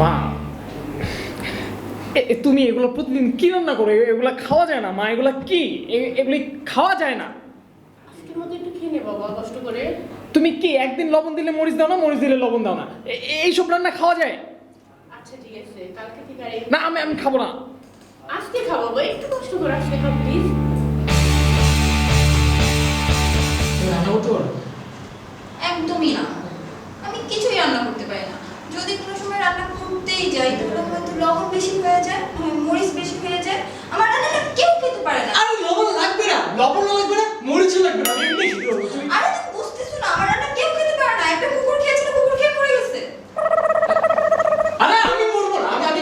মা, তুমি এগুলো প্রতিদিন কি রান্না করো? এগুলো খাওয়া যায় না মা, এগুলো কি? এগুলি খাওয়া যায় না। আজকের মতো একটু খেয়ে নে বাবা, কষ্ট করে। তুমি কি একদিন লবণ দিলে মরিচ দাও না, মরিচ দিলে লবণ দাও না? এইসব রান্না খাওয়া যায়? আচ্ছা ঠিক আছে, কালকে থেকে আর না, আমি খাবো না। আজকে খাও বাবা, একটু কষ্ট করে আজকে খাও প্লিজ। একদমই না, আমি কিছুই রান্না করতে পারি না। যদি কোনো সময় রান্না করতেই যাই তাহলে হয়তো লবণ বেশি হয়ে যায়, মরিচ বেশি হয়ে যায়। আমার রান্নাটা কেউ খেতে পারে না। আরে লবণ লাগবে না, লবণ লাগবে না, মরিচও লাগবে না, আমি এমনি খেতে পারবো। তুমি আরে তুমি বুঝতেছো না, আমার রান্না কেউ খেতে পারে না। একটা কুকুর খেয়েছিল, কুকুর খেয়ে মরে গেছে। আরে আমি মরবো না, আমি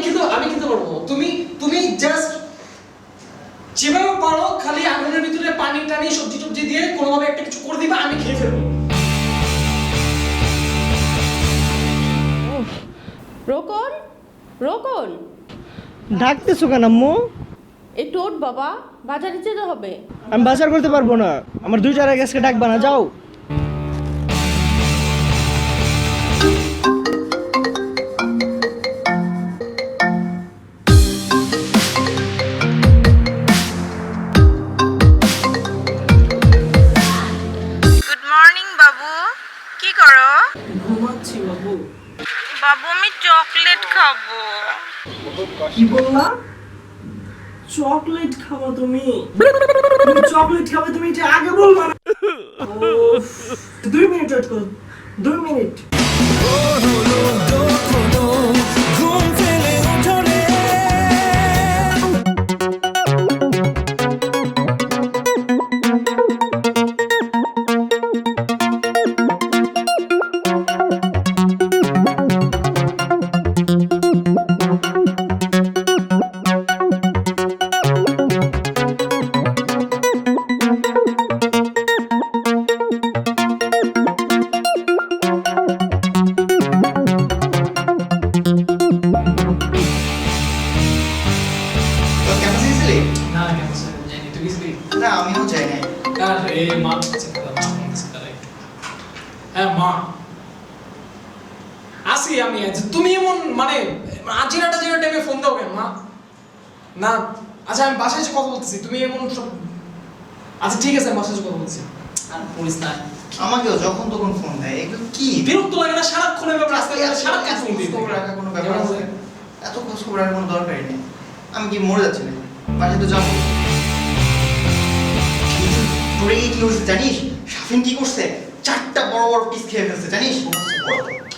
খেতে পারবো। তুমি জাস্ট যেভাবে পারো খালি আগুনের ভিতরে পানি টানি সবজি টবজি দিয়ে কোনোভাবে একটা কিছু করে দিবা, আমি খেয়ে ফেলবো। রোকন, রোকন, ডাকতেছো কেন আম্মু? একটু ওঠ বাবা, বাজারে যেতে হবে। আমি বাজার করতে পারবো না, আমার 2-4 আজকে ডাকবা না, যাও। গুড মর্নিং বাবু, কি করো? ঘুমাচ্ছি বাবু। বাবু আমি চকলেট খাবো। কি বললা? চকলেট খাবো তুমি? চকলেট খাবে তুমি, এটা আগে বলবা না। 2 মিনিট ওয়েট করো, 2 মিনিট। তো ক্যাম্পাসে গেছিলি? না কেন স্যার, জানি তুই গেছিলি? না, আমিও যাই নাই। আরে মা বলছে, মা বলছে তাই। হ্যাঁ মা, আসি আমি। তুমি এমন মানে আজিরাটা জিরা টাইমে ফোন দাও কেন মা? না আচ্ছা, আমি বাসায় এসে কথা বলতেছি, তুমি এমন সব। আচ্ছা ঠিক আছে, আমি বাসায় এসে কথা বলছি। আর বলিস না, আমাকেও যখন তখন ফোন দেয়, এগুলো কি? বিরক্ত লাগে না? সারাক্ষণ এভাবে রাস্তায় গেলে সারাক্ষণ ফোন দিতে খবর রাখার কোনো ব্যাপার আছে? এত খোঁজ খবর রাখার কোনো দরকারই নেই। আমি কি মরে যাচ্ছি নাকি? বাসায় তো যাবো। তোরে কি হয়েছে জানিস? শাফিন কি করছে? 4টা বড় বড় পিস খেয়ে ফেলছে জানিস?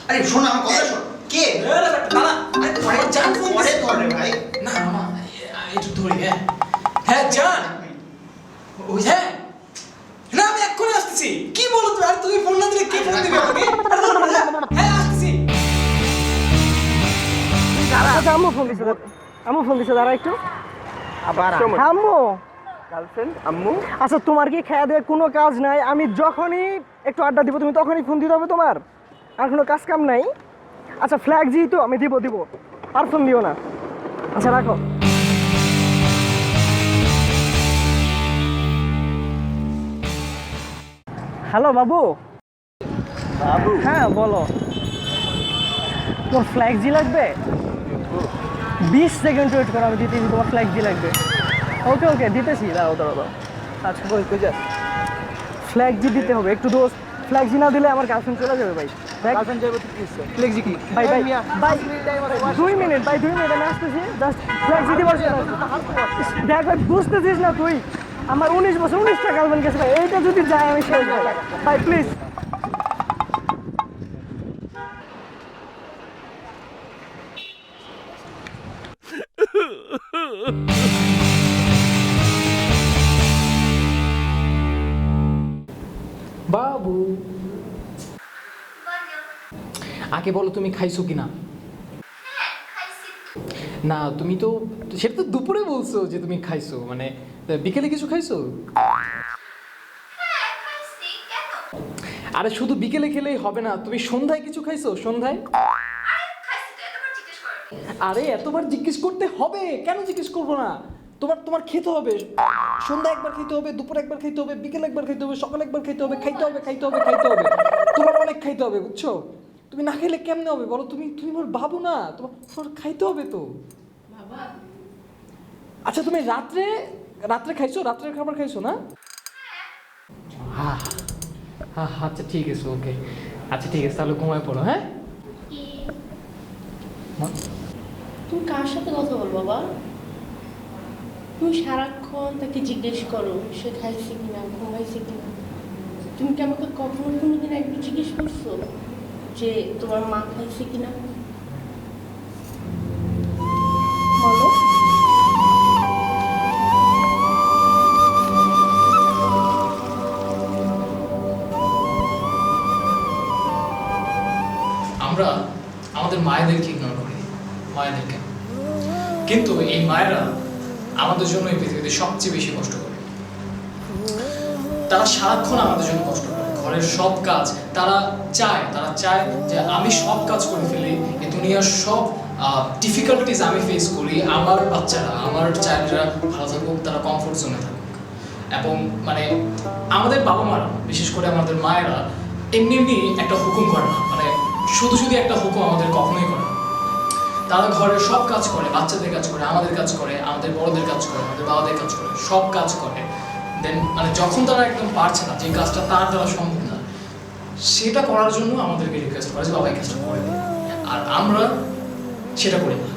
আরে শোন, আমার কথা শোন। কে? দাদা আরে পরে জান ফোন পরে দিছে। ধর রে ভাই। না মা, একটু ধরি। হ্যাঁ হ্যাঁ জান, হ্যাঁ না আমি এক্ষুনি আসতেছি। কি বলো তুমি? আর তুমি ফোন না দিলে কে ফোন দিবে আমাকে? আরে দাঁড়াও, হ্যাঁ আসতেছি। আচ্ছা আম্মু ফোন দিছে, আম্মু ফোন দিছে, দাঁড়া একটু। আবার আম্মু, গার্লফ্রেন্ড আম্মু। আচ্ছা তোমার কি খেয়া দেওয়ার কোনো কাজ নাই? আমি যখনই একটু আড্ডা দিব তুমি তখনই ফোন দিতে হবে তোমার? আর কোনো কাজ কাম নাই? আচ্ছা ফ্ল্যাগ যেহেতু আমি দিব, আর ফোন দিও না। আচ্ছা রাখো। হ্যালো বাবু। বাবু, হ্যাঁ বলো, তোমার ফ্ল্যাগ জি লাগবে? 20 সেকেন্ড ওয়েট করো, আমি দিতেছি। তোমার ফ্ল্যাগ জি লাগবে? ওকে ওকে দিতেছি, দাঁড়াও। আচ্ছা বল, তুই যা। ফ্ল্যাগ জি দিতে হবে একটু দোস্ত। ফ্ল্যাগ জি না দিলে আমার গার্লফ্রেন্ড চলে যাবে ভাই। গার্লফ্রেন্ড যাবে তো কি? ফ্ল্যাগ জি কি ভাই? 2 মিনিট ভাই, 2 মিনিট আমি আসতেছি। জাস্ট ফ্ল্যাগ জি দিবার জন্য দেখ ভাই, বুঝতেছিস না তুই? আমার 19 বছর, 19টা গার্লফ্রেন্ড গেছে ভাই। এইটা যদি যায় আমি শেষ ভাই, প্লিজ। বাবু আগে বলো তুমি খাইছো কিনা? না তুমি তো সেটা তো দুপুরে বলছো যে তুমি খাইছো, মানে বিকেলে কিছু খাইছো? আরে শুধু বিকেলে খেলেই হবে না, তুমি সন্ধ্যায় কিছু খাইছো? সন্ধ্যায়? আরে এতবার জিজ্ঞেস করতে হবে কেন? জিজ্ঞেস করবো না? তোমার খেতে হবে, সন্ধ্যা একবার খেতে হবে, দুপুর একবার খেতে হবে, বিকেল একবার খেতে হবে, সকাল একবার খেতে হবে, খাইতে হবে। তোমার অনেক খাইতে হবে, বুঝছো? তুমি না খেলে কেমনে হবে বলো? তুমি আমার বাবু না, তোমার খাইতে হবে তো। বাবা আচ্ছা তুমি রাত্রে খাইছো? রাত্রের খাবার খাইছো না? হ্যাঁ হ্যাঁ আচ্ছা ঠিক আছে, ওকে, আচ্ছা ঠিক আছে, তাহলে ঘুমায় পড়ো। হ্যাঁ তুমি কার সাথে কথা বল বাবা? তুমি সারাক্ষণ তাকে জিজ্ঞেস করো সে খাইছে কিনা, ঘুমাইছে কিনা। তুমি কি আমাকে কখনো কোনোদিন একবার জিজ্ঞেস করছো যে তোমার মা খাইছে কিনা? বলো। আমরা আমাদের মায়েদেরকে ইগনোর করি, মায়েদেরকে, কিন্তু এই মায়েরা আমাদের জন্য এই পৃথিবীতে সবচেয়ে বেশি কষ্ট করে। তারা সারাক্ষণ আমাদের জন্য কষ্ট করে, ঘরের সব কাজ তারা চায় যে আমি সব কাজ করে ফেলি, এই দুনিয়ার সব ডিফিকাল্টিজ আমি ফেস করি, আমার বাচ্চারা, আমার চাইল্ডরা ভালো থাকুক, তারা কমফোর্ট জোনে থাকুক। এবং মানে আমাদের বাবা মারা, বিশেষ করে আমাদের মায়েরা এমনি একটা হুকুম করে না, মানে শুধু একটা হুকুম আমাদের কখনোই করে না। তারা ঘরের সব কাজ করে, বাচ্চাদের কাজ করে, আমাদের কাজ করে, আমাদের বড়দের কাজ করে, আমাদের বাবাদের কাজ করে, সব কাজ করে। দেন মানে যখন তারা একদম পারছে না, যে কাজটা তার দ্বারা সম্ভব না, সেটা করার জন্য আমাদেরকে রিকোয়েস্ট করে যে বাবা এই কাজটা করে দিন, আর আমরা সেটা করি না।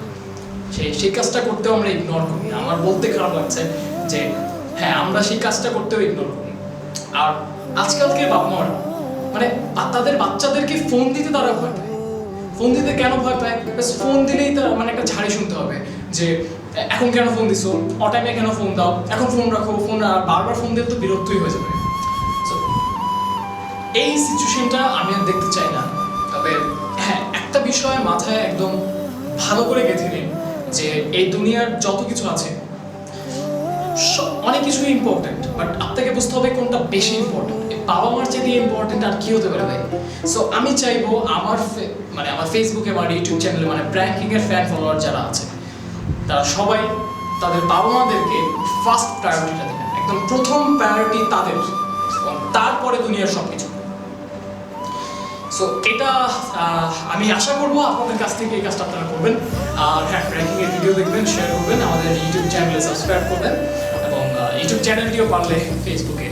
সেই কাজটা করতেও আমরা ইগনোর করি। আমার বলতে খারাপ লাগছে যে হ্যাঁ, আমরা সেই কাজটা করতেও ইগনোর করি। আর আজকালকে বাবা মারা মানে তাদের বাচ্চাদেরকে ফোন দিতে তারা ভয় পায়। ফোন দিতে কেন ভয় পায়? ফোন দিলেই তার মানে একটা ঝাড়ি শুনতে হবে যে এখন কেন ফোন দিছো, অটাইমে কেন ফোন দাও, এখন ফোন রাখো, ফোন বারবার ফোন দিলে তো বিরক্তই হয়ে যাবে। এই সিচুয়েশনটা আমি আর দেখতে চাই না। তবে হ্যাঁ, একটা বিষয় মাথায় একদম ভালো করে গেঁথে নিন যে এই দুনিয়ার যত কিছু আছে অনেক কিছুই ইম্পর্টেন্ট, বাট আপনাকে বুঝতে হবে কোনটা বেশি ইম্পর্টেন্ট। বাবা মার চেয়ে ইম্পর্টেন্ট আর কি হতে পারে ভাই? সো আমি চাইবো আমার আমার ফেসবুকে, আমার ইউটিউব চ্যানেলে মানে প্র্যাঙ্কিং এর ফ্যান ফলোয়ার যারা আছে, তারা সবাই তাদের বাবা মাদেরকে ফার্স্ট প্রায়োরিটিটা দেবেন, একদম প্রথম প্রায়োরিটি তাদের, তারপরে দুনিয়ার সবকিছু। সো এটা আমি আশা করবো আপনাদের কাছ থেকে এই কাজটা আপনারা করবেন। আর হ্যাঁ, প্র্যাঙ্কিং এর ভিডিও দেখবেন, শেয়ার করবেন, আমাদের ইউটিউব চ্যানেলে সাবস্ক্রাইব করবেন, এবং ইউটিউব চ্যানেলটিও পারলে ফেসবুকে